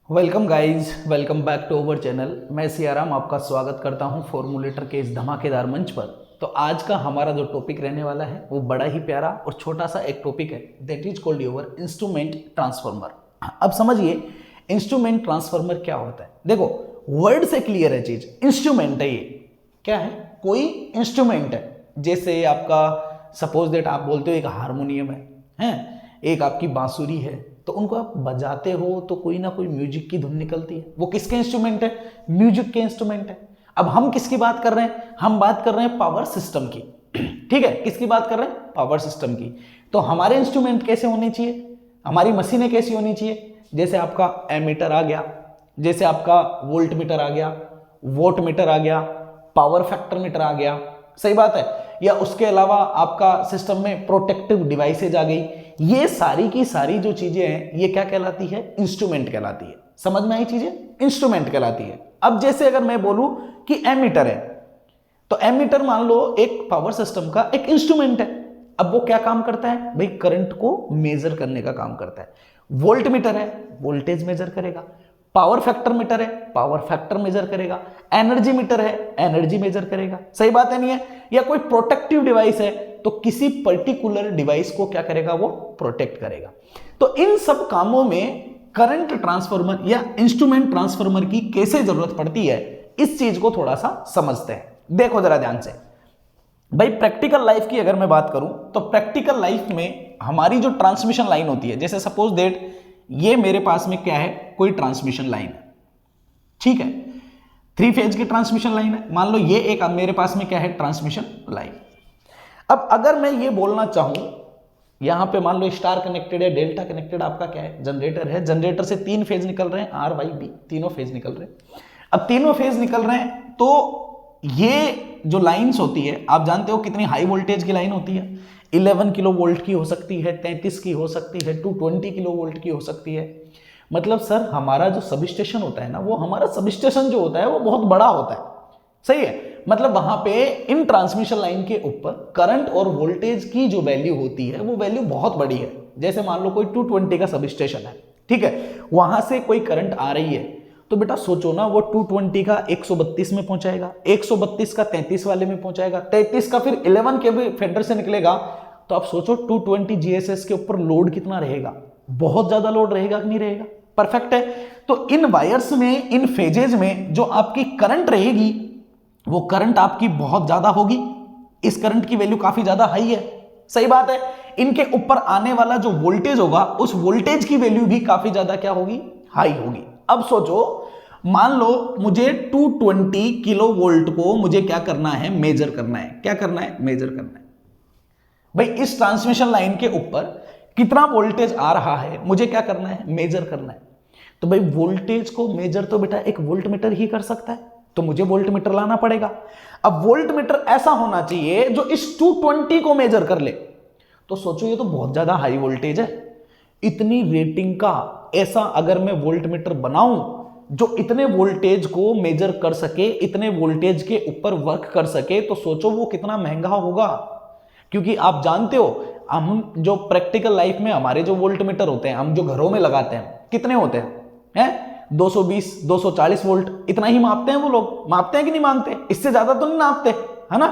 Welcome guys, welcome back to our channel. मैं सियाराम आपका स्वागत करता हूं फॉर्मूलेटर के इस धमाकेदार मंच पर। तो आज का हमारा जो टॉपिक रहने वाला है वो बड़ा ही प्यारा और छोटा सा एक टॉपिक है, that is called your instrument transformer. अब समझिए इंस्ट्रूमेंट ट्रांसफार्मर क्या होता है। देखो वर्ड से क्लियर है चीज, इंस्ट्रूमेंट है। ये क्या है? कोई इंस्ट्रूमेंट है। जैसे आपका सपोज दैट आप बोलते हो एक हारमोनियम है, एक आपकी बांसुरी है, तो उनको आप बजाते हो तो कोई ना कोई म्यूजिक की धुन निकलती है। वो किसके इंस्ट्रूमेंट है? म्यूजिक के इंस्ट्रूमेंट है। अब हम किसकी बात कर रहे हैं? हम बात कर रहे हैं पावर सिस्टम की। ठीक है, किसकी बात कर रहे हैं? पावर सिस्टम की। तो हमारे इंस्ट्रूमेंट कैसे होने चाहिए? हमारी मशीनें कैसी होनी चाहिए? जैसे आपका एमीटर आ गया, जैसे आपका वोल्ट मीटर आ गया, वोट मीटर आ गया, पावर फैक्टर मीटर आ गया, सही बात है। या उसके अलावा आपका सिस्टम में प्रोटेक्टिव डिवाइसेज आ गई। ये सारी की सारी जो चीजें हैं ये क्या कहलाती है? इंस्ट्रूमेंट कहलाती है। समझ में आई चीजें? इंस्ट्रूमेंट कहलाती है। अब जैसे अगर मैं बोलूं कि एमीटर है, तो एमीटर मान लो एक पावर सिस्टम का एक इंस्ट्रूमेंट है। अब वो क्या काम करता है भाई? करंट को मेजर करने का काम करता है। वोल्ट मीटर है, वोल्टेज मेजर करेगा। पावर फैक्टर मीटर है, पावर फैक्टर मेजर करेगा। एनर्जी मीटर है, एनर्जी मेजर करेगा। सही बात है नहीं है? या कोई प्रोटेक्टिव डिवाइस है तो किसी पर्टिकुलर डिवाइस को क्या करेगा? वो प्रोटेक्ट करेगा। तो इन सब कामों में करंट ट्रांसफार्मर या इंस्ट्रूमेंट ट्रांसफार्मर की कैसे जरूरत पड़ती है, इस चीज को थोड़ा सा समझते हैं। देखो जरा ध्यान से भाई, प्रैक्टिकल लाइफ की अगर मैं बात करूं तो प्रैक्टिकल लाइफ में हमारी जो ट्रांसमिशन लाइन होती है, जैसे सपोज दैट ये मेरे पास में क्या है? कोई ट्रांसमिशन लाइन है, ठीक है, 3 फेज की ट्रांसमिशन लाइन है। मान लो ये एक मेरे पास में क्या है? Transmission line. अब अगर मैं ये बोलना चाहूं, यहां पे मान लो स्टार कनेक्टेड है, डेल्टा कनेक्टेड, आपका क्या है? जनरेटर है। जनरेटर से 3 फेज निकल रहे हैं, आर वाई बी, तीनों फेज निकल रहे हैं। अब तीनों फेज निकल रहे हैं तो ये जो लाइंस होती है, आप जानते हो कितनी हाई वोल्टेज की लाइन होती है? 11 किलो वोल्ट की हो सकती है, 33 की हो सकती है, 220 किलो वोल्ट की हो सकती है। मतलब सर हमारा जो सब स्टेशन होता है ना, वो हमारा सब स्टेशन जो होता है वो बहुत बड़ा होता है, सही है। मतलब वहां पे इन ट्रांसमिशन लाइन के ऊपर करंट और वोल्टेज की जो वैल्यू होती है वो वैल्यू बहुत बड़ी है। जैसे मान लो कोई 220 का सब स्टेशन है, ठीक है, वहां से कोई करंट आ रही है, तो बेटा सोचो ना, वो 220 का 132 में पहुंचाएगा, 132 का 33 वाले में पहुंचाएगा, 33 का फिर 11 के भी फेडर से निकलेगा। तो आप सोचो 220 जीएसएस के ऊपर लोड कितना रहेगा? बहुत ज्यादा लोड रहेगा कि नहीं रहेगा? परफेक्ट है। तो इन वायर्स में, इन फेजेज में जो आपकी करंट रहेगी वो करंट आपकी बहुत ज्यादा होगी। इस करंट की वैल्यू काफी ज्यादा हाई है, सही बात है। इनके ऊपर आने वाला जो वोल्टेज होगा उस वोल्टेज की वैल्यू भी काफी ज्यादा क्या होगी? हाई होगी। अब सोचो, मान लो मुझे 220 किलो वोल्ट को मुझे क्या करना है? मेजर करना है। क्या करना है? मेजर करना है। भाई इस ट्रांसमिशन लाइन के ऊपर कितना वोल्टेज आ रहा है मुझे क्या करना है? मेजर करना है। तो भाई वोल्टेज को मेजर तो बेटा एक वोल्ट मीटर ही कर सकता है, तो मुझे वोल्ट मीटर लाना पड़ेगा। अब वोल्ट मीटर ऐसा होना चाहिए जो इस 220 को मेजर कर ले। तो सोचो ये तो बहुत ज्यादा हाई वोल्टेज है, इतनी रेटिंग का ऐसा अगर मैं वोल्ट मीटर बनाऊं जो इतने वोल्टेज को मेजर कर सके, इतने वोल्टेज के ऊपर वर्क कर सके, तो सोचो वो कितना महंगा होगा। क्योंकि आप जानते हो हम जो प्रैक्टिकल लाइफ में हमारे जो वोल्ट मीटर होते हैं, हम जो घरों में लगाते हैं, कितने होते हैं? 220 240 वोल्ट, इतना ही मापते हैं। वो लोग मापते हैं कि नहीं मांगते? इससे ज्यादा तो नहीं नापते, है ना।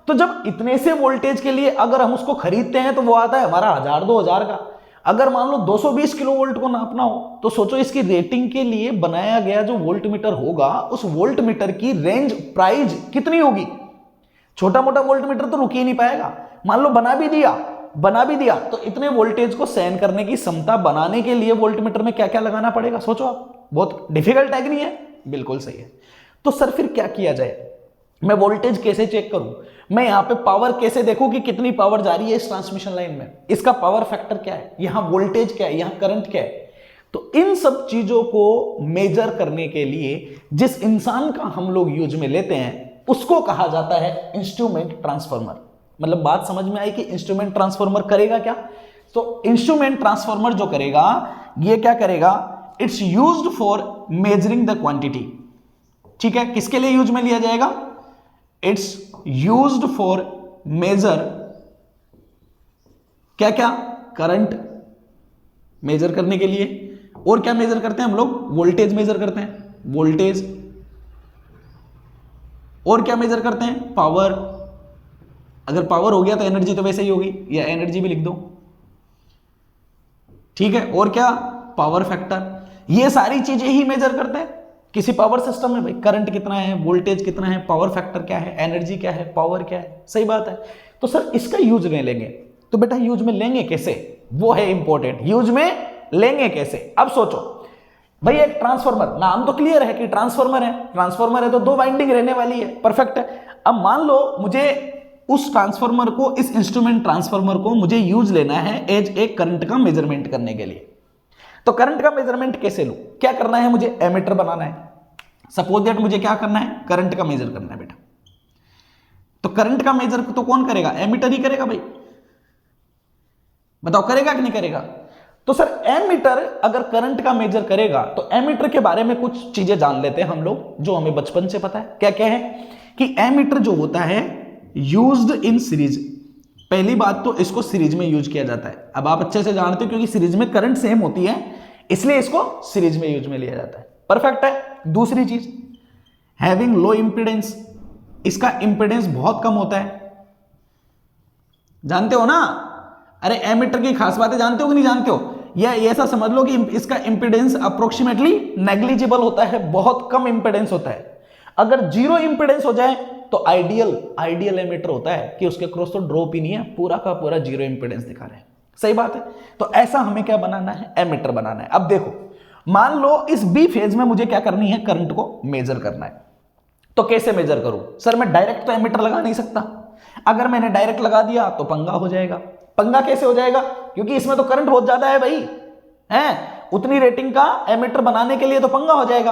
तो जब इतने से वोल्टेज के लिए अगर हम उसको खरीदते हैं तो वो आता है हमारा 1000 2000 का। अगर मान लो 220 किलो वोल्ट को नापना हो तो सोचो इसकी रेटिंग के लिए बनाया गया जो वोल्ट मीटर होगा, उस वोल्ट मीटर की रेंज प्राइस कितनी होगी? छोटा मोटा वोल्ट मीटर तो रुक ही नहीं पाएगा। मान लो बना भी दिया तो इतने वोल्टेज को सहन करने की क्षमता बनाने के लिए वोल्ट मीटर में क्या क्या लगाना पड़ेगा? सोचो आप, बहुत डिफिकल्ट है कि नहीं है? बिल्कुल सही है। तो सर फिर क्या किया जाए? मैं वोल्टेज कैसे चेक करूं? मैं यहां पे पावर कैसे देखूं कि कितनी पावर जा रही है इस ट्रांसमिशन लाइन में? इसका पावर फैक्टर क्या है? यहां वोल्टेज क्या है? यहां करंट क्या है? तो इन सब चीजों को मेजर करने के लिए जिस इंसान का हम लोग यूज में लेते हैं उसको कहा जाता है इंस्ट्रूमेंट ट्रांसफार्मर। मतलब बात समझ में आई कि इंस्ट्रूमेंट ट्रांसफार्मर करेगा क्या? तो इंस्ट्रूमेंट ट्रांसफार्मर जो करेगा, ये क्या करेगा? It's used for measuring the quantity. ठीक है, किसके लिए यूज में लिया जाएगा? इट्स यूज्ड फॉर मेजर क्या क्या? करंट मेजर करने के लिए, और क्या मेजर करते हैं हम लोग? वोल्टेज मेजर करते हैं, वोल्टेज। और क्या मेजर करते हैं? पावर। अगर पावर हो गया तो एनर्जी तो वैसे ही होगी, या एनर्जी भी लिख दो, ठीक है। और क्या? Power factor. ये सारी चीजें ही मेजर करते हैं किसी पावर सिस्टम में। भाई करंट कितना है, वोल्टेज कितना है, पावर फैक्टर क्या है, एनर्जी क्या है, पावर क्या है, सही बात है। तो सर इसका यूज में लेंगे, तो बेटा यूज में लेंगे कैसे, वो है इंपॉर्टेंट। यूज में लेंगे कैसे? अब सोचो भाई, एक ट्रांसफार्मर, नाम तो क्लियर है कि ट्रांसफार्मर है, ट्रांसफार्मर है तो दो वाइंडिंग रहने वाली है, परफेक्ट है। अब मान लो मुझे उस ट्रांसफार्मर को, इस इंस्ट्रूमेंट ट्रांसफार्मर को मुझे यूज लेना है एज एक करंट का मेजरमेंट करने के लिए। तो करंट का मेजरमेंट कैसे लूं? क्या करना है मुझे? एमीटर बनाना है। सपोज दैट मुझे क्या करना है? करंट का मेजर करना है बेटा। तो करंट का मेजर तो कौन करेगा? एमीटर ही करेगा भाई। बताओ करेगा कि नहीं करेगा? तो सर एमीटर अगर करंट का मेजर करेगा तो एमीटर के बारे में कुछ चीजें जान लेते हैं हम लोग, जो हमें बचपन से पता है। क्या क्या है? कि एमीटर जो होता है यूज्ड इन सीरीज। पहली बात तो इसको सीरीज में यूज किया जाता है। अब आप अच्छे से जानते हो क्योंकि सीरीज में करंट सेम होती है, इसलिए इसको सीरीज में यूज में लिया जाता है, परफेक्ट है। दूसरी चीज, हैविंग लो इंपीडेंस, इसका इंपीडेंस बहुत कम होता है, जानते हो ना। अरे एमीटर की खास बातें जानते हो कि नहीं जानते हो? या ऐसा समझ लो कि इसका इंपीडेंस अप्रोक्सीमेटली नेग्लिजिबल होता है, बहुत कम इंपीडेंस होता है। अगर जीरो इंपीडेंस हो जाए तो आइडियल एमीटर होता है कि उसके क्रॉस तो ड्रॉप ही नहीं है, पूरा का पूरा जीरो इंपीडेंस दिखा रहे हैं, सही बात है। तो ऐसा हमें क्या बनाना है? एमीटर बनाना है। अब देखो, मान लो इस बी फेज में मुझे क्या करनी है? करंट को मेजर करना है। तो कैसे मेजर करूं? सर मैं डायरेक्ट तो एमीटर लगा नहीं सकता। अगर मैंने डायरेक्ट लगा दिया तो पंगा हो जाएगा। पंगा कैसे हो जाएगा? क्योंकि इसमें तो करंट बहुत ज्यादा है भाई, है उतनी रेटिंग का एमीटर बनाने के लिए तो पंगा हो जाएगा।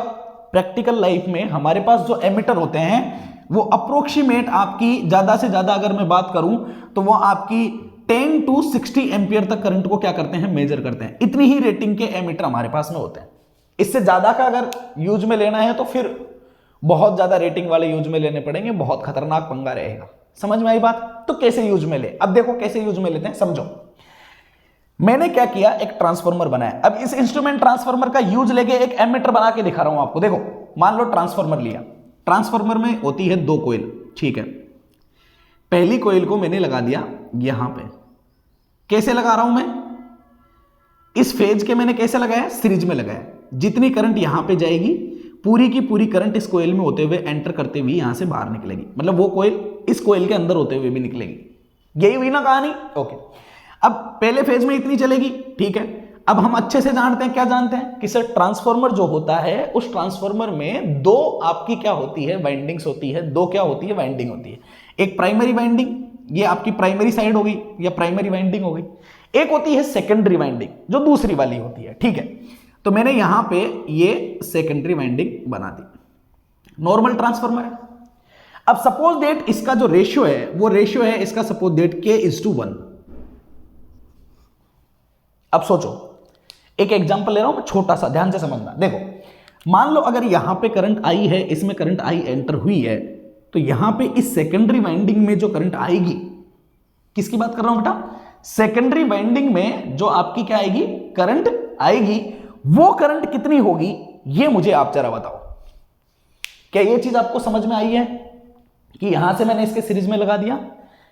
प्रैक्टिकल लाइफ में हमारे पास जो एमीटर होते हैं वो अप्रोक्सीमेट आपकी, ज्यादा से ज्यादा अगर मैं बात करूं तो वो आपकी 10 to 60 एम्पियर तक करंट को क्या करते हैं? मेजर करते हैं। इतनी ही रेटिंग के एमीटर हमारे पास में होते हैं। इससे ज्यादा का अगर यूज में लेना है तो फिर बहुत ज्यादा रेटिंग वाले यूज में लेने पड़ेंगे, बहुत खतरनाक पंगा रहेगा। समझ में आई बात? तो कैसे यूज में ले? अब देखो कैसे यूज में लेते हैं, समझो। मैंने क्या किया? एक ट्रांसफार्मर बनाया। अब इस इंस्ट्रूमेंट ट्रांसफार्मर का यूज लेके एक एमीटर बना के दिखा रहा हूं आपको। देखो मान लो ट्रांसफार्मर लिया, ट्रांसफार्मर में होती है दो कोयल, ठीक है। पहली कोयल को मैंने लगा दिया यहां पे। कैसे लगा रहा हूं मैं? इस फेज के मैंने कैसे लगाया? सीरीज में लगाया। जितनी करंट यहां पे जाएगी पूरी की पूरी करंट इस कोयल में होते हुए, एंटर करते हुए यहां से बाहर निकलेगी। मतलब वो कोयल इस कोयल के अंदर होते हुए भी निकलेगी। यही हुई ना कहानी? ओके। अब पहले फेज में इतनी चलेगी, ठीक है। अब हम अच्छे से जानते हैं, क्या जानते हैं कि सर ट्रांसफार्मर जो होता है उस ट्रांसफार्मर में दो आपकी क्या होती है? वाइंडिंग्स होती है। दो क्या होती है? वाइंडिंग होती है। एक प्राइमरी वाइंडिंग, ये आपकी प्राइमरी साइड हो गई या प्राइमरी वाइंडिंग हो गई। एक होती है सेकेंडरी वाइंडिंग, जो दूसरी वाली होती है, ठीक है। तो मैंने यहां पे ये सेकेंडरी वाइंडिंग बना दी। नॉर्मल ट्रांसफार्मर है। अब सपोज डेट इसका जो रेशियो है वो रेशियो है इसका सपोज डेट K:1। अब सोचो, एक एग्जांपल ले रहा हूं मैं छोटा सा, ध्यान से समझना। देखो मान लो अगर यहां पे करंट आई है, इसमें करंट आई एंटर हुई है, तो यहां पे इस सेकेंडरी वाइंडिंग में जो करंट आएगी, किसकी बात कर रहा हूं बेटा? सेकेंडरी वाइंडिंग में जो आपकी क्या आएगी? करंट आएगी। वो करंट कितनी होगी ये मुझे आप जरा बताओ। क्या ये चीज आपको समझ में आई है कि यहां से मैंने इसके सीरीज में लगा दिया,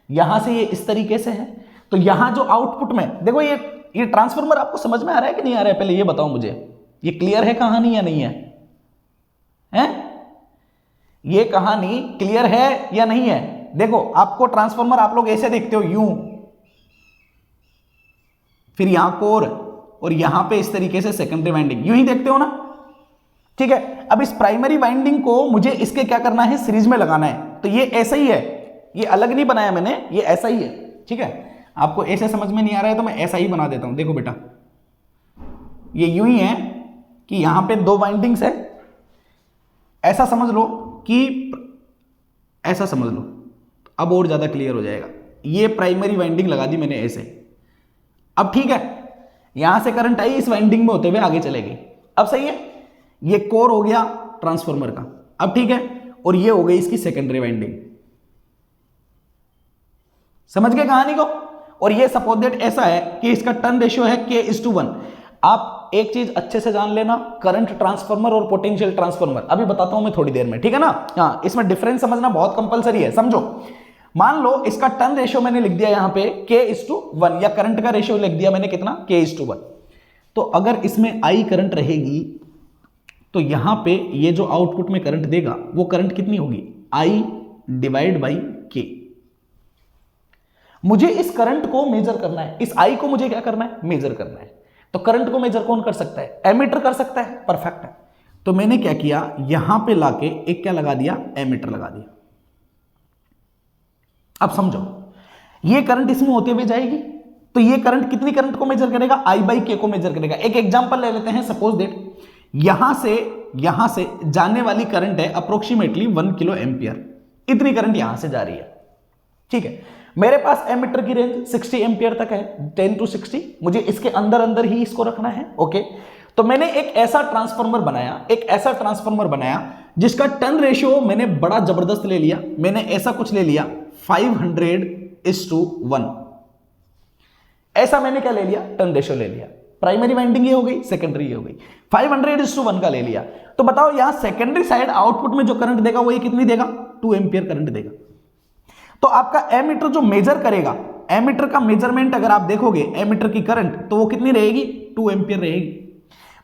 यहां से ये इस तरीके से है, तो यहां जो आउटपुट में देखो, ये ट्रांसफार्मर आपको समझ में आ रहा है कि नहीं आ रहा है? पहले ये बताओ मुझे, ये क्लियर है कहानी या नहीं है? हैं? ये कहानी क्लियर है या नहीं है? देखो आपको ट्रांसफार्मर आप लोग ऐसे देखते हो, यूं, फिर यहां कोर, और यहां पे इस तरीके से सेकेंडरी वाइंडिंग, यूं ही देखते हो ना, ठीक है। अब इस प्राइमरी वाइंडिंग को मुझे इसके क्या करना है? सीरीज में लगाना है। तो ये ऐसा ही है, ये अलग नहीं बनाया मैंने, ये ऐसा ही है, ठीक है। आपको ऐसे समझ में नहीं आ रहा है तो मैं ऐसा ही बना देता हूं। देखो बेटा, ये यूं ही है कि यहां पे दो वाइंडिंग्स है, ऐसा समझ लो कि ऐसा समझ लो, अब और ज्यादा क्लियर हो जाएगा। ये प्राइमरी वाइंडिंग लगा दी मैंने ऐसे। अब ठीक है, यहां से करंट आई, इस वाइंडिंग में होते हुए आगे चलेगी। अब सही है, ये कोर हो गया ट्रांसफार्मर का। अब ठीक है, और ये हो गई इसकी सेकेंडरी वाइंडिंग। समझ गए कहानी को? और ये सपोज दैट ऐसा है कि इसका टर्न रेशियो है K:1। आप आप एक चीज अच्छे से जान लेना, करंट ट्रांसफार्मर और पोटेंशियल ट्रांसफार्मर अभी बताता हूं मैं थोड़ी देर में, ठीक है ना। हाँ, इसमें डिफरेंस समझना बहुत कंपलसरी है, समझो। मान लो इसका टर्न रेशियो मैंने लिख दिया यहां पे K:1, या करंट का रेशियो लिख दिया मैंने कितना, K:1। तो अगर इसमें I करंट रहेगी तो यहां पे ये जो आउटपुट में करंट देगा वो करंट कितनी होगी, I/K। मुझे इस करंट को मेजर करना है, इस I को मुझे क्या करना है, मेजर करना है। तो करंट को मेजर कौन कर सकता है, एमीटर कर सकता है, परफेक्ट है। तो मैंने क्या किया, यहां पे लाके एक क्या लगा दिया, एमीटर लगा दिया। अब समझो, ये करंट इसमें होते हुए जाएगी तो ये करंट कितनी करंट को मेजर करेगा, I/K को मेजर करेगा। एक एग्जांपल ले लेते हैं, सपोज दैट यहां से जाने वाली करंट है अप्रोक्सीमेटली 1 किलो एम्पियर, इतनी करंट यहां से जा रही है, ठीक है। मेरे पास एमीटर की रेंज 60 एम्पियर तक है, 10 to 60, मुझे इसके अंदर अंदर ही इसको रखना है, ओके। तो मैंने एक ऐसा ट्रांसफार्मर बनाया जिसका टर्न रेशियो मैंने बड़ा जबरदस्त ले लिया। मैंने ऐसा कुछ ले लिया 500:1, ऐसा मैंने क्या ले लिया, टर्न रेशियो ले लिया। प्राइमरी वाइंडिंग ये हो गई, सेकेंडरी ये हो गई, 500:1 का ले लिया। तो बताओ यहां सेकेंडरी साइड आउटपुट में जो करंट देगा वो ये कितनी देगा, 2 एम्पियर करंट देगा। तो आपका एमीटर जो मेजर करेगा, एमीटर का मेजरमेंट अगर आप देखोगे एमीटर की करंट, तो वो कितनी रहेगी, 2 एम्पियर रहेगी।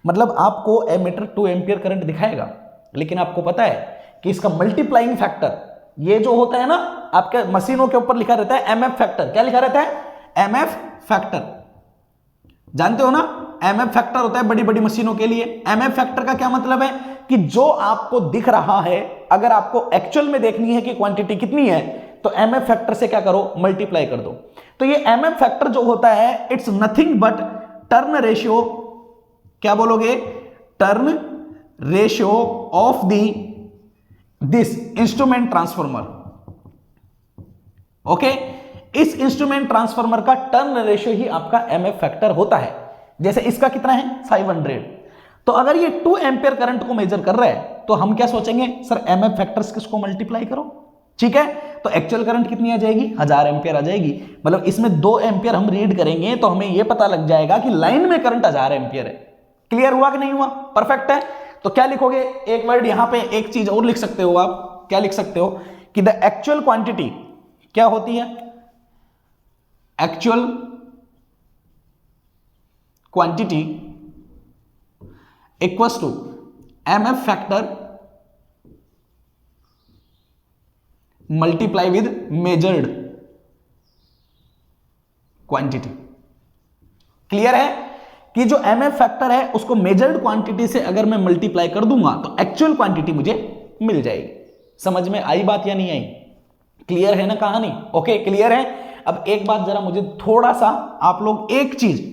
मतलब आपको एमीटर 2 एम्पियर करंट दिखाएगा, लेकिन आपको पता है कि इसका मल्टीप्लाइंग फैक्टर ये जो होता है ना, आपके मशीनों के ऊपर लिखा रहता है एमएफ फैक्टर। क्या लिखा रहता है, एमएफ फैक्टर, जानते हो ना, एमएफ फैक्टर होता है बड़ी बड़ी मशीनों के लिए। एमएफ फैक्टर का क्या मतलब है कि जो आपको दिख रहा है, अगर आपको एक्चुअल में देखनी है कि क्वांटिटी कितनी है, तो एमएफ फैक्टर से क्या करो, मल्टीप्लाई कर दो। तो ये एमएफ फैक्टर जो होता है, it's nothing but turn ratio, क्या बोलोगे, turn ratio of this instrument transformer, okay. इस इंस्ट्रूमेंट ट्रांसफार्मर का टर्न रेशियो ही आपका एमएफ फैक्टर होता है। जैसे इसका कितना है, 500। तो अगर ये 2 एम्पियर करंट को मेजर कर रहा है तो हम क्या सोचेंगे, सर एमएफ फैक्टर्स किसको मल्टीप्लाई करो, ठीक है। तो एक्चुअल करंट कितनी आ जाएगी, 1000 एम्पियर आ जाएगी। मतलब इसमें 2 एम्पियर हम रीड करेंगे तो हमें यह पता लग जाएगा कि लाइन में करंट 1000 एम्पियर है। क्लियर हुआ कि नहीं हुआ, परफेक्ट है। तो क्या लिखोगे, एक वर्ड यहां पे एक चीज और लिख सकते हो आप, क्या लिख सकते हो कि द एक्चुअल क्वांटिटी क्या होती है, actual quantity equals to MF factor multiply with measured quantity. Clear है कि जो एमएफ फैक्टर है उसको मेजर्ड क्वांटिटी से अगर मैं मल्टीप्लाई कर दूंगा तो एक्चुअल क्वांटिटी मुझे मिल जाएगी। समझ में आई बात या नहीं आई, क्लियर है ना कहानी, ओके क्लियर है। अब एक बात जरा मुझे थोड़ा सा, आप लोग एक चीज,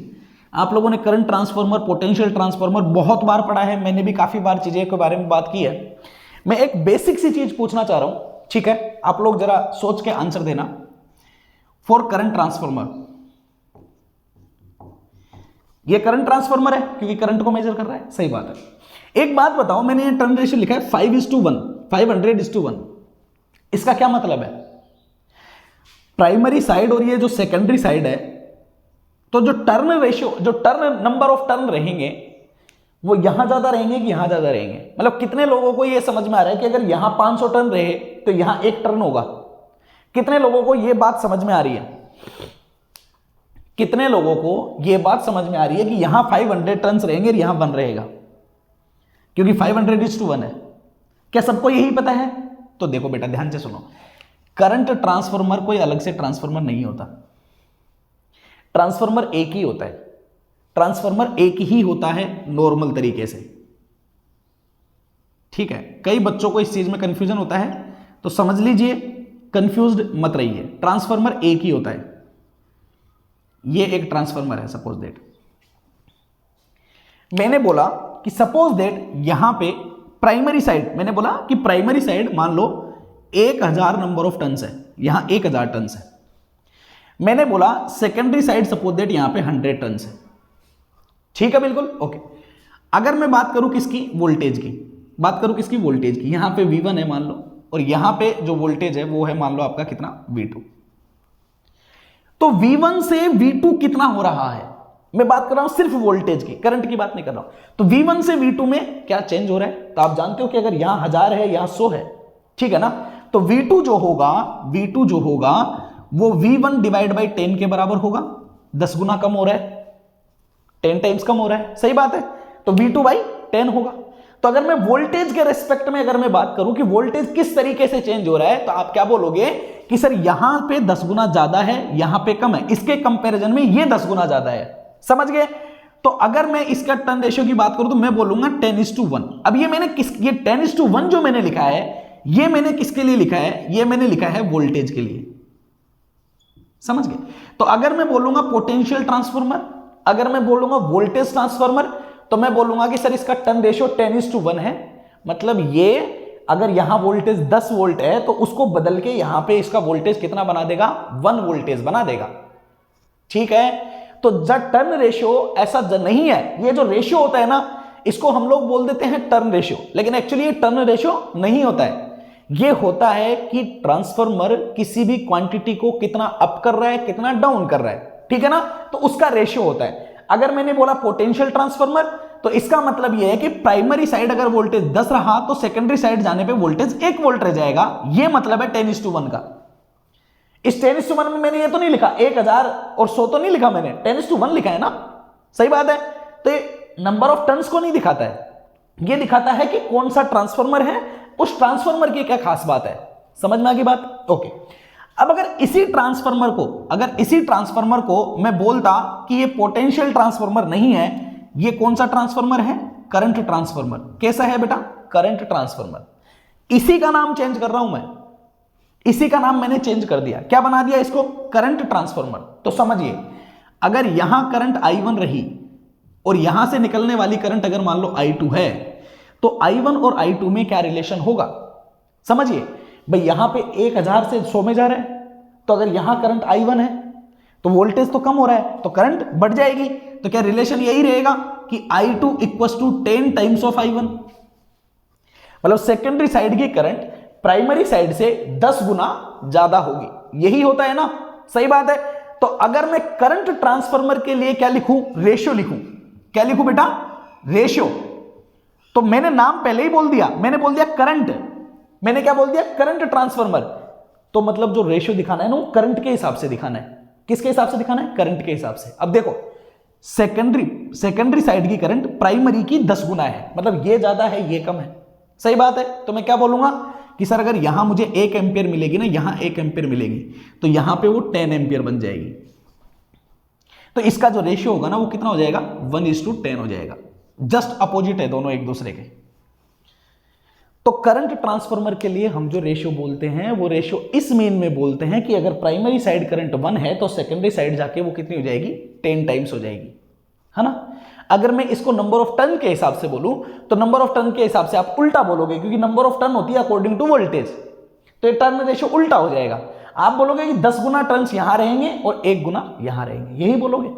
आप लोगों ने करंट ट्रांसफार्मर, पोटेंशियल ट्रांसफार्मर बहुत बार पढ़ा है, मैंने भी काफी बार चीजें के बारे में बात की है। मैं एक बेसिक सी चीज पूछना चाह रहा हूं, ठीक है, आप लोग जरा सोच के आंसर देना। फॉर करंट ट्रांसफार्मर, ये करंट ट्रांसफार्मर है क्योंकि करंट को मेजर कर रहा है, सही बात है। एक बात बताओ, मैंने ये टर्न रेशियो लिखा है 5:1, 500:1, इसका क्या मतलब है, प्राइमरी साइड और ये जो सेकेंडरी साइड है, तो जो टर्न रेशियो, जो टर्न नंबर ऑफ टर्न रहेंगे वो यहां ज्यादा रहेंगे कि यहां ज्यादा रहेंगे। मतलब कितने लोगों को ये समझ में आ रहा है कि अगर यहां 500 टर्न रहे तो यहां 1 टर्न होगा, कितने लोगों को ये बात समझ में आ रही है, कितने लोगों को ये बात समझ में आ रही है कि यहां 500 टर्न्स रहेंगे और यहां 1 रहेगा, क्योंकि 500:1 है। क्या सबको यही पता है? तो देखो बेटा ध्यान से सुनो, करंट ट्रांसफार्मर कोई अलग से ट्रांसफार्मर नहीं होता, ट्रांसफार्मर एक ही होता है, ट्रांसफार्मर एक ही होता है नॉर्मल तरीके से, ठीक है। कई बच्चों को इस चीज में कंफ्यूजन होता है, तो समझ लीजिए, कंफ्यूज्ड मत रहिए, ट्रांसफार्मर एक ही होता है। ये एक ट्रांसफार्मर है, सपोज दैट मैंने बोला कि सपोज दैट यहां पे प्राइमरी साइड, मैंने बोला कि प्राइमरी साइड मान लो 1000 नंबर ऑफ टन्स है, यहां 1000 टन्स है। मैंने बोला सेकेंडरी साइड सपोज दैट यहां पे 100 टन्स है, ठीक है, बिल्कुल ओके। अगर मैं बात करूं किसकी, वोल्टेज की, बात करूं किसकी, वोल्टेज की, यहां पे V1 है मान लो, और यहां पे जो वोल्टेज है वो है मान लो आपका कितना, V2। तो V1 से V2 कितना हो रहा है, मैं बात कर रहा हूं सिर्फ वोल्टेज की, करंट की बात नहीं कर रहा हूं। तो V1 से V2 में क्या चेंज हो रहा है? तो आप जानते हो कि अगर यहां 1000 है यहां 100 है, ठीक है ना, तो V2 जो होगा वो V1 डिवाइड बाई 10 के बराबर होगा। 10 गुना कम हो रहा है, 10 टाइम्स कम हो रहा है, सही बात है। तो V2 बाई 10 होगा। तो अगर मैं वोल्टेज के रेस्पेक्ट में अगर मैं बात करूं कि वोल्टेज किस तरीके से चेंज हो रहा है, तो आप क्या बोलोगे कि सर यहां पे 10 गुना ज्यादा है, यहां पे कम है, इसके कंपैरिजन में ये 10 गुना ज्यादा है। समझ गए? तो अगर मैं इसका टर्न रेशियो की बात करूं तो मैं बोलूंगा 10:1। अब ये 10:1 जो मैंने लिखा है, ये मैंने किसके लिए लिखा है? ये मैंने लिखा है वोल्टेज के लिए। समझ गए? तो अगर मैं बोलूंगा पोटेंशियल ट्रांसफार्मर, अगर मैं बोलूंगा वोल्टेज ट्रांसफार्मर, तो मैं बोलूंगा कि सर इसका टर्न रेशियो 10:1 है। मतलब ये अगर यहां वोल्टेज 10 वोल्ट है तो उसको बदल के यहां पे इसका वोल्टेज कितना बना देगा? 1 वोल्टेज बना देगा। ठीक है? तो टर्न रेशियो ऐसा नहीं है। ये जो रेशियो होता है ना, इसको हम लोग बोल देते हैं टर्न रेशियो, लेकिन एक्चुअली ये टर्न रेशियो नहीं होता है। ये होता है कि ट्रांसफार्मर किसी भी क्वांटिटी को कितना अप कर रहा है, कितना डाउन कर रहा है, ठीक है ना, तो उसका रेशियो होता है। अगर मैंने बोला पोटेंशियल ट्रांसफार्मर, तो इसका मतलब यह है कि प्राइमरी साइड अगर वोल्टेज 10 रहा तो सेकेंडरी साइड जाने पे वोल्टेज 1 वोल्ट रह जाएगा। यह मतलब है 10:1 का। इस 10:1 में मैंने ये तो नहीं लिखा 1000 और 100 तो नहीं लिखा मैंने, 10:1 लिखा है ना, सही बात है। तो ये नंबर ऑफ टर्न्स को नहीं दिखाता है, ये दिखाता है कि कौन सा ट्रांसफार्मर है, उस ट्रांसफार्मर की क्या खास बात है। समझ में आ गई बात? ओके। अब अगर इसी ट्रांसफार्मर को मैं बोलता कि ये पोटेंशियल ट्रांसफार्मर नहीं है, ये कौन सा ट्रांसफार्मर है? Current transformer. कैसा है बेटा? Current transformer. इसी का नाम चेंज कर रहा हूं मैं, इसी का नाम मैंने चेंज कर दिया। क्या बना दिया इसको? Current transformer. तो समझिए, अगर यहां करंट I1 रही और यहां से निकलने वाली करंट अगर मान लो I2 है, तो I1 और I2 में क्या रिलेशन होगा? समझिए भाई, यहां पे 1000 से 100 में जा रहा है, तो अगर यहां करंट I1 है तो वोल्टेज तो कम हो रहा है, तो करंट बढ़ जाएगी। तो क्या रिलेशन यही रहेगा कि I2 = 10 टाइम्स ऑफ I1। मतलब सेकेंडरी साइड की करंट प्राइमरी साइड से 10 गुना ज्यादा होगी। यही होता है ना, सही बात है। तो अगर मैं करंट ट्रांसफार्मर के लिए क्या लिखूं? रेशियो लिखूं। क्या लिखूं बेटा? रेशियो। तो मैंने नाम पहले ही बोल दिया, मैंने बोल दिया करंट। मैंने क्या बोल दिया? Current transformer. तो मतलब जो रेशियो दिखाना है ना, वो करंट के हिसाब से दिखाना है। किसके हिसाब से दिखाना है? करंट के हिसाब से। अब देखो, सेकेंडरी साइड की करंट प्राइमरी की 10 गुना है, मतलब ये ज्यादा है ये कम है, सही बात है। तो मैं क्या बोलूंगा कि सर अगर यहां मुझे 1 एम्पियर मिलेगी ना, यहां 1 एम्पियर मिलेगी, तो यहां पे वो 10 एम्पियर बन जाएगी। तो इसका जो रेशियो होगा ना, वो कितना हो जाएगा? 1:10 हो जाएगा। जस्ट अपोजिट है दोनों एक दूसरे के। तो करंट ट्रांसफार्मर के लिए हम जो रेशियो बोलते हैं, वो रेशियो इस मीन में बोलते हैं कि अगर प्राइमरी साइड करंट 1 है तो सेकेंडरी साइड जाके वो कितनी हो जाएगी? 10 टाइम्स हो जाएगी, है ना। अगर मैं इसको नंबर ऑफ टर्न के हिसाब से बोलूं, तो नंबर ऑफ टर्न के हिसाब से आप उल्टा बोलोगे, क्योंकि नंबर ऑफ टर्न होती है अकॉर्डिंग टू वोल्टेज। तो ये टर्न रेशियो उल्टा हो जाएगा। आप बोलोगे कि 10 गुना टर्न्स यहां रहेंगे और 1 गुना यहां रहेंगे, यही बोलोगे।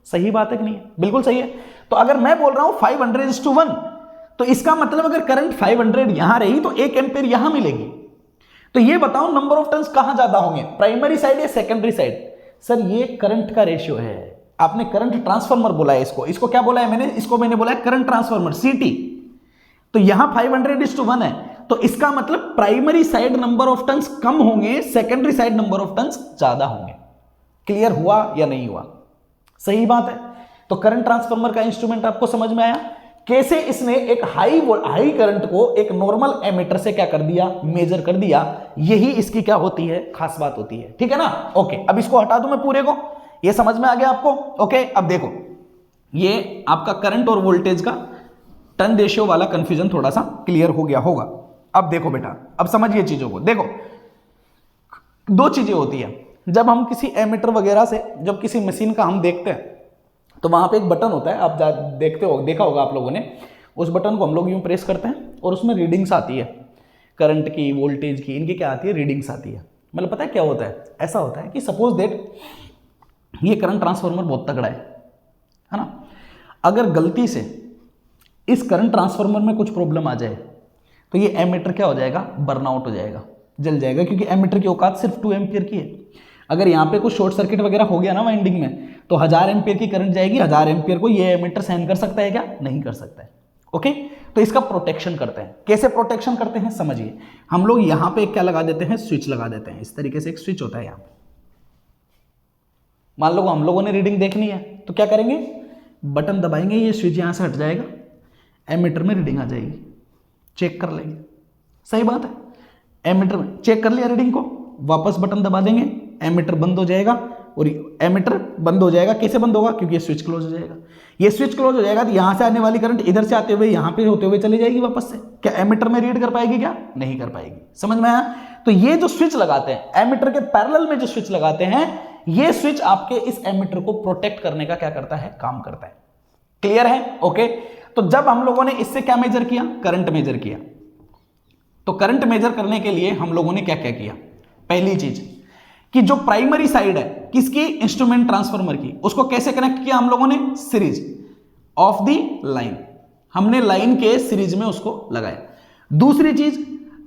सही बात है कि नहीं? बिल्कुल सही है। तो अगर मैं बोल रहा हूं 500:1, तो इसका मतलब अगर करंट 500 यहां रही तो 1 एम्पियर यहां मिलेगी। तो ये बताओ नंबर ऑफ टर्न्स कहां ज्यादा होंगे, प्राइमरी साइड या सेकेंडरी साइड? सर ये करंट का रेशियो है। आपने करंट ट्रांसफार्मर बोला है इसको क्या बोला है मैंने? इसको मैंने बोला है करंट ट्रांसफार्मर, CT। तो यहां 500:1 है, तो इसका मतलब primary side number of turns कम होंगे, secondary side number of turns ज्यादा होंगे। क्लियर हुआ या नहीं हुआ? सही बात है। तो करंट ट्रांसफार्मर का इंस्ट्रूमेंट आपको समझ में आया? कैसे इसने एक हाई करंट को एक नॉर्मल एमीटर से क्या कर दिया? मेजर कर दिया। यही इसकी क्या होती है? खास बात होती है। ठीक है ना? ओके, अब इसको हटा दूं मैं पूरे को। ये समझ में आ गया आपको? ओके, अब देखो, ये आपका करंट और वोल्टेज का टर्न रेशियो वाला कंफ्यूजन थोड़ा सा क्लियर हो गया होगा। अब देखो बेटा, अब समझिए चीजों को। देखो, दो चीजें होती है जब हम किसी एमीटर वगैरह से, जब किसी मशीन का हम देखते हैं, तो वहां पे एक बटन होता है, आप देखते हो, देखा होगा आप लोगों ने। उस बटन को हम लोग यूं प्रेस करते हैं और उसमें रीडिंग्स आती है, करंट की, वोल्टेज की, इनकी क्या आती है? रीडिंग्स आती है। मतलब पता है क्या होता है? ऐसा होता है कि सपोज दैट ये करंट ट्रांसफार्मर बहुत तगड़ा है ना। अगर गलती से इस करंट ट्रांसफार्मर में कुछ प्रॉब्लम आ जाए तो ये एमीटर क्या हो जाएगा? बर्नआउट हो जाएगा, जल जाएगा, क्योंकि एमीटर की औकात सिर्फ 2 एम्पियर की है। अगर यहाँ पे कुछ शॉर्ट सर्किट वगैरह हो गया ना वाइंडिंग में, तो 1000 एम्पियर की करंट जाएगी, 1000 एम्पियर को ये एमीटर सहन कर सकता है क्या? नहीं कर सकता है। ओके, तो इसका प्रोटेक्शन करते हैं। कैसे प्रोटेक्शन करते हैं समझिए। हम लोग यहाँ पे क्या लगा देते हैं, स्विच लगा देते हैं। इस तरीके से एक स्विच होता है यहाँ पे। मान लो हम लोगों ने रीडिंग देखनी है तो क्या करेंगे, बटन दबाएंगे, ये स्विच यहाँ से हट जाएगा, एमीटर में रीडिंग आ जाएगी, चेक कर लेंगे। सही बात है, एमीटर में चेक कर लिया रीडिंग को, वापस बटन दबा देंगे, एमीटर बंद हो जाएगा। और एमीटर बंद हो जाएगा, कैसे बंद होगा? क्योंकि ये स्विच क्लोज हो जाएगा। ये स्विच क्लोज हो जाएगा तो यहां से आने वाली करंट इधर से आते हुए यहां पे होते हुए चली जाएगी वापस से। क्या एमीटर में रीड कर पाएगी? क्या नहीं कर पाएगी। समझ में आया? तो ये जो स्विच लगाते हैं एमीटर के पैरेलल में, जो स्विच लगाते हैं, ये स्विच आपके इस एमीटर को प्रोटेक्ट करने का क्या करता है? काम करता है। क्लियर है? ओके, तो जब हम लोगों ने इससे क्या मेजर किया? करंट मेजर किया। तो करंट मेजर करने के लिए हम लोगों ने क्या क्या किया? पहली चीज कि जो प्राइमरी साइड है किसकी? इंस्ट्रूमेंट ट्रांसफार्मर की, उसको कैसे कनेक्ट किया हम लोगों ने? सीरीज ऑफ द लाइन, हमने लाइन के सीरीज में उसको लगाया। दूसरी चीज,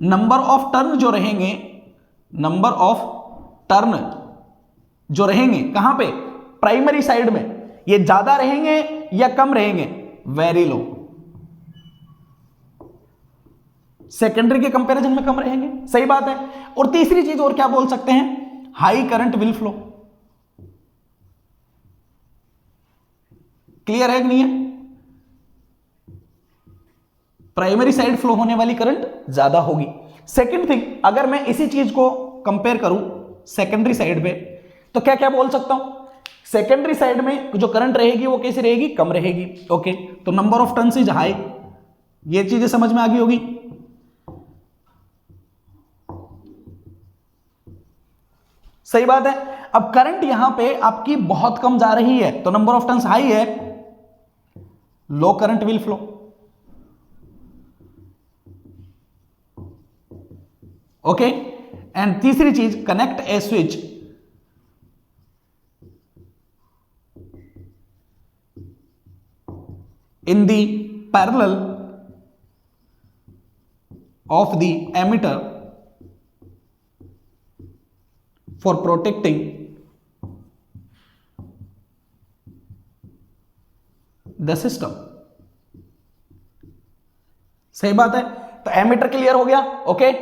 नंबर ऑफ टर्न जो रहेंगे, नंबर ऑफ टर्न जो रहेंगे कहां पे? प्राइमरी साइड में, ये ज्यादा रहेंगे या कम रहेंगे? Very low. सेकेंडरी के कंपैरिजन में कम रहेंगे। सही बात है। और तीसरी चीज और क्या बोल सकते हैं? High current will flow. Clear है कि नहीं है? प्राइमरी साइड फ्लो होने वाली करंट ज्यादा होगी। सेकंड थिंग, अगर मैं इसी चीज को कंपेयर करूं सेकेंडरी साइड पे, तो क्या क्या बोल सकता हूं? सेकेंडरी साइड में जो करंट रहेगी वो कैसी रहेगी? कम रहेगी। ओके, तो number of turns is high. ये चीजें समझ में आ गई होगी। सही बात है। अब करंट यहां पे आपकी बहुत कम जा रही है तो नंबर ऑफ टर्न्स हाई है, low current will flow. Okay, and तीसरी चीज, connect a switch in the parallel of the emitter for protecting the system। सही बात है। तो एमीटर क्लियर हो गया। ओके,